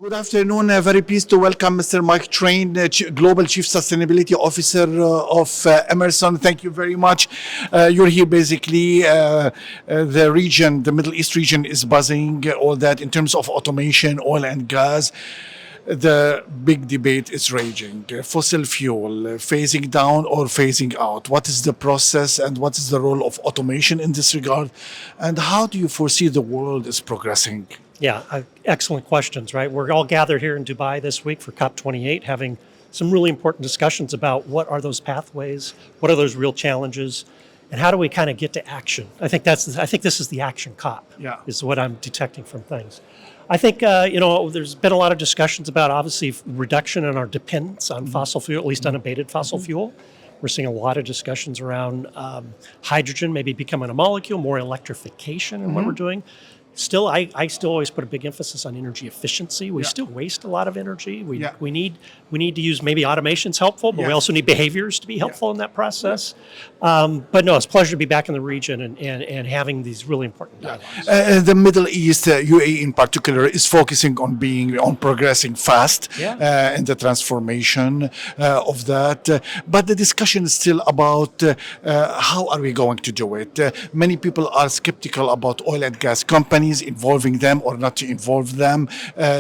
Good afternoon. Very pleased to welcome Mr. Mike Train, Global Chief Sustainability Officer of Emerson. Thank you very much. You're here basically. The region, the Middle East region is buzzing, all that in terms of automation, oil and gas. The big debate is raging. Fossil fuel, phasing down or phasing out. What is the process and what is the role of automation in this regard? And how do you foresee the world is progressing? Yeah, excellent questions, right? We're all gathered here in Dubai this week for COP28, having some really important discussions about what are those pathways, what are those real challenges, and how do we kind of get to action? I think this is the action COP. Yeah. Is what I'm detecting from things. I think there's been a lot of discussions about obviously reduction in our dependence on fossil fuel, at least unabated fossil fuel. We're seeing a lot of discussions around hydrogen maybe becoming a molecule, more electrification in what we're doing. Still, I still always put a big emphasis on energy efficiency. We still waste a lot of energy. We need to use, maybe automation's helpful, but we also need behaviors to be helpful in that process. But no, it's a pleasure to be back in the region and having these really important dialogues. The Middle East, UAE in particular, is focusing on progressing fast in the transformation of that. But the discussion is still about how are we going to do it. Many people are skeptical about oil and gas companies, involving them or not to involve them.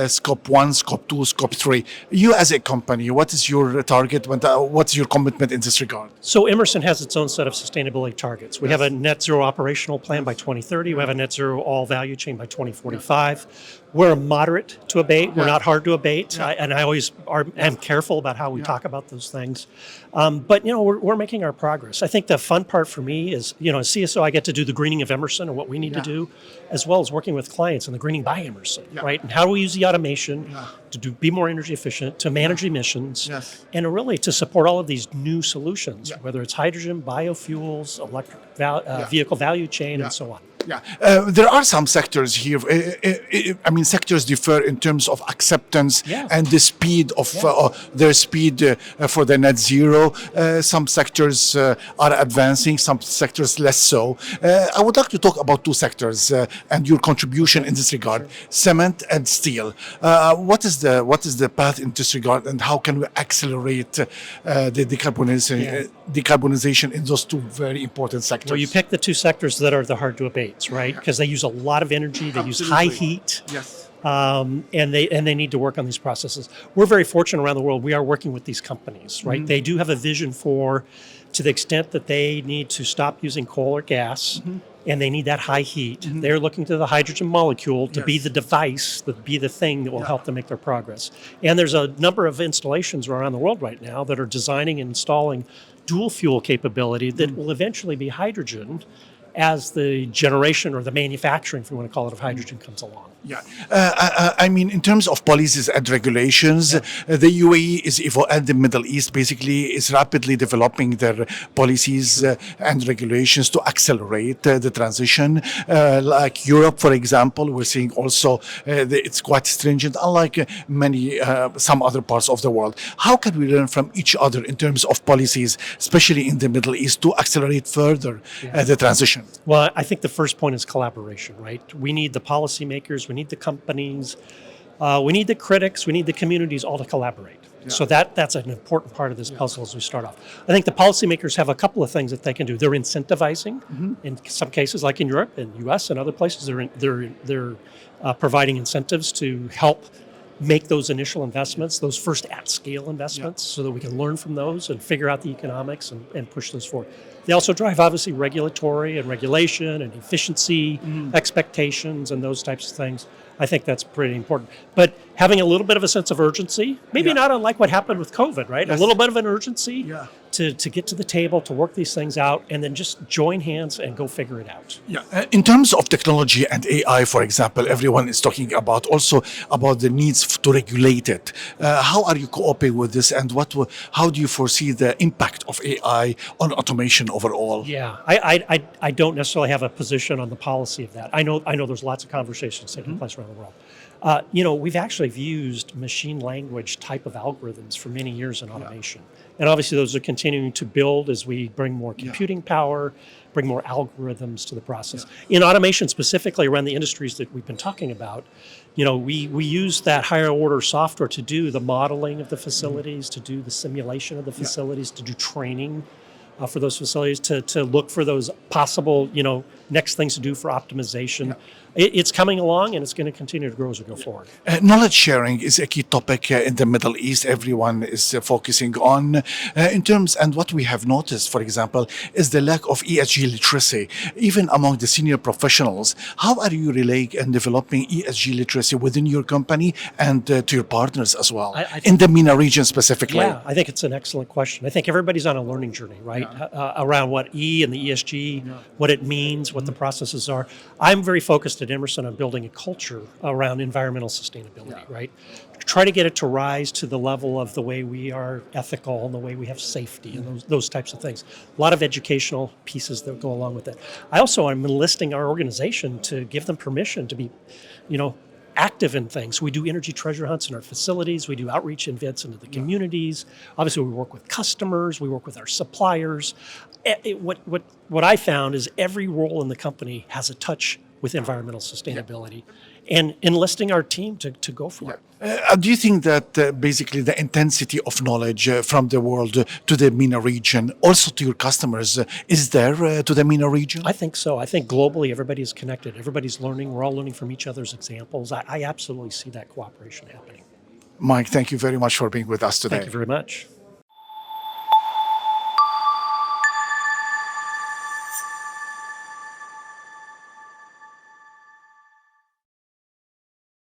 Scope 1, Scope 2, Scope 3. You as a company, what is your target? What's your commitment in this regard? So Emerson has its own set of sustainability targets. We have a net zero operational plan by 2030. We have a net zero all value chain by 2045. We're a moderate to abate. We're not hard to abate. And I always am careful about how we talk about those things. But we're making our progress. I think the fun part for me is, as CSO, I get to do the greening of Emerson and what we need to do, as well as working with clients on the greening by Emerson, right? And how do we use the automation to be more energy efficient, to manage emissions, and really to support all of these new solutions, whether it's hydrogen, biofuels, electric vehicle value chain, and so on. There are some sectors here. Sectors differ in terms of acceptance and the speed of their speed for the net zero. Some sectors are advancing, some sectors less so. I would like to talk about two sectors and your contribution in this regard: cement and steel. What is the path in this regard, and how can we accelerate the decarbonization in those two very important sectors? Well, you pick the two sectors that are the hard to abate. Right, because they use a lot of energy, they use high heat, and they need to work on these processes. We're very fortunate around the world. We are working with these companies, right? They do have a vision to the extent that they need to stop using coal or gas, and they need that high heat. They're looking to the hydrogen molecule to be the device, to be the thing that will help them make their progress. And there's a number of installations around the world right now that are designing and installing dual fuel capability that will eventually be hydrogen as the generation or the manufacturing, if you want to call it, of hydrogen comes along. In terms of policies and regulations, the UAE and the Middle East basically is rapidly developing their policies and regulations to accelerate the transition. Like Europe, for example, we're seeing also it's quite stringent, unlike some other parts of the world. How can we learn from each other in terms of policies, especially in the Middle East, to accelerate further the transition? Well, I think the first point is collaboration, right? We need the policymakers, we need the companies, we need the critics, we need the communities all to collaborate. So that's an important part of this puzzle as we start off. I think the policymakers have a couple of things that they can do. They're incentivizing in some cases, like in Europe and US and other places. They're providing incentives to help make those initial investments, those first at-scale investments, so that we can learn from those and figure out the economics and push those forward. They also drive, obviously, regulatory and regulation and efficiency expectations and those types of things. I think that's pretty important. But having a little bit of a sense of urgency, maybe not unlike what happened with COVID, right? A little bit of an urgency to get to the table, to work these things out, and then just join hands and go figure it out. In terms of technology and AI, for example, everyone is talking about the needs to regulate it. How are you coping with this, and how do you foresee the impact of AI on automation overall? I don't necessarily have a position on the policy of that. I know there's lots of conversations taking place around the world. We've actually used machine language type of algorithms for many years in automation. And obviously those are continuing to build as we bring more computing power, bring more algorithms to the process. In automation specifically around the industries that we've been talking about, we use that higher order software to do the modeling of the facilities, to do the simulation of the facilities, to do training for those facilities, to look for those possible, next things to do for optimization. It's coming along, and it's going to continue to grow as we go forward. Knowledge sharing is a key topic in the Middle East. Everyone is focusing on in terms, and what we have noticed, for example, is the lack of ESG literacy, even among the senior professionals. How are you relaying and developing ESG literacy within your company and to your partners as well, in the MENA region specifically? Yeah, I think it's an excellent question. I think everybody's on a learning journey, right, around what E and the ESG, what it means, what the processes are. I'm very focused at Emerson on building a culture around environmental sustainability, right? Try to get it to rise to the level of the way we are ethical and the way we have safety and those types of things. A lot of educational pieces that go along with it. I also am enlisting our organization to give them permission to be, active in things. We do energy treasure hunts in our facilities. We do outreach events into the communities. Obviously, we work with customers. We work with our suppliers. What I found is every role in the company has a touch with environmental sustainability, and enlisting our team to go for it. Do you think that basically the intensity of knowledge from the world to the MENA region, also to your customers, is there to the MENA region? I think so. I think globally everybody is connected. Everybody's learning. We're all learning from each other's examples. I absolutely see that cooperation happening. Mike, thank you very much for being with us today. Thank you very much.